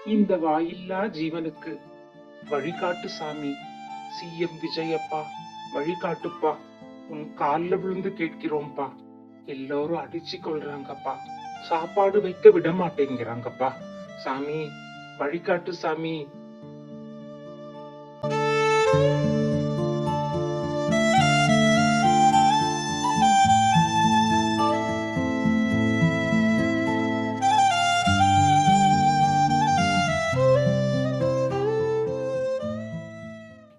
இந்த வாயில்லா ஜீவனுக்கு வழிகாட்டு சாமி. சிஎம் விஜயப்பா, வழிகாட்டுப்பா. உன் கால்ல விழுந்து கேட்கிறோம்ப்பா. எல்லாரும் அடிச்சு கொள்றாங்கப்பா. சாப்பாடு வைக்க விட மாட்டேங்கிறாங்கப்பா. சாமி, வழிகாட்டு சாமி.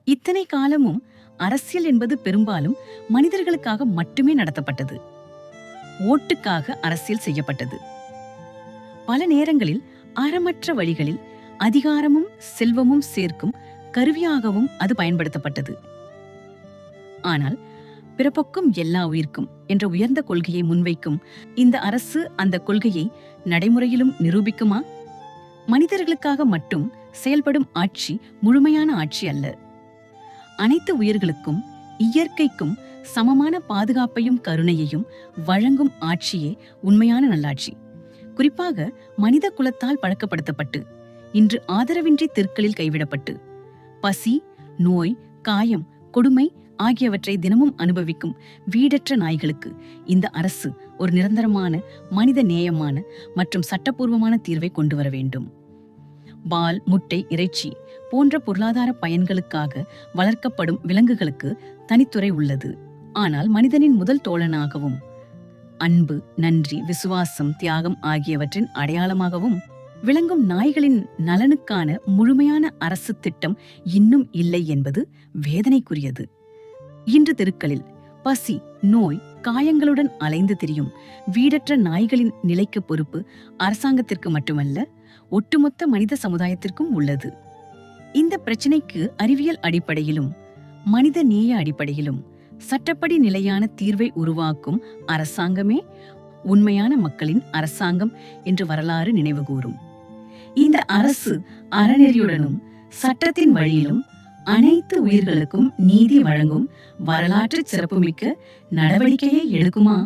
இத்தனை காலமும் அரசியல் என்பது பெரும்பாலும் மனிதர்களுக்காக மட்டுமே நடத்தப்பட்டது. ஓட்டுக்காக அரசியல் செய்யப்பட்டது. பல நேரங்களில் அறமற்ற வழிகளில் அதிகாரமும் செல்வமும் சேர்க்கும் கருவியாகவும் அது பயன்படுத்தப்பட்டது. ஆனால் பிறப்பொக்கும் எல்லா உயிர்க்கும் என்ற உயர்ந்த கொள்கையை முன்வைக்கும் இந்த அரசு அந்த கொள்கையை நடைமுறையிலும் நிரூபிக்குமா? மனிதர்களுக்காக மட்டும் செயல்படும் ஆட்சி முழுமையான ஆட்சி அல்ல. அனைத்து உயிர்களுக்கும் இயற்கைக்கும் சமமான பாதுகாப்பையும் கருணையையும் வழங்கும் ஆட்சியே உண்மையான நல்லாட்சி. குறிப்பாக மனித குலத்தால் பழக்கப்படுத்தப்பட்டு இன்று ஆதரவின்றி தெருக்களில் கைவிடப்பட்டு பசி, நோய், காயம், கொடுமை ஆகியவற்றை தினமும் அனுபவிக்கும் வீடற்ற நாய்களுக்கு இந்த அரசு ஒரு நிரந்தரமான மனித நேயமான மற்றும் சட்டப்பூர்வமான தீர்வை கொண்டு வர வேண்டும். பால், முட்டை, இறைச்சி போன்ற பொருளாதார பயன்களுக்காக வளர்க்கப்படும் விலங்குகளுக்கு தனித்துறை உள்ளது. ஆனால் மனிதனின் முதல் தோழனாகவும் அன்பு, நன்றி, விசுவாசம், தியாகம் ஆகியவற்றின் அடையாளமாகவும் விளங்கும் நாய்களின் நலனுக்கான முழுமையான அரசு திட்டம் இன்னும் இல்லை என்பது வேதனைக்குரியது. இன்று தெருக்களில் பசி, நோய், காயங்களுடன் அலைந்து திரியும் வீடற்ற நாய்களின் நிலைக்கு பொறுப்பு அரசாங்கத்திற்கு மட்டுமல்ல, ஒட்டுமொத்த மனித சமுதாயத்திற்கும் உள்ளது. இந்த பிரச்சினைக்கு அறிவியல் அடிப்படையிலும் மனித நேய அடிப்படையிலும் சட்டப்படி நிலையான தீர்வை உருவாக்கும் அரசாங்கமே உண்மையான மக்களின் அரசாங்கம் என்று வரலாறு நினைவுகூரும். இந்த அரசு அறநெறியுடனும் சட்டத்தின் வழியிலும் அனைத்து உயிர்களுக்கும் நீதி வழங்கும் வரலாற்று சிறப்புமிக்க நடவடிக்கையை எடுக்குமா?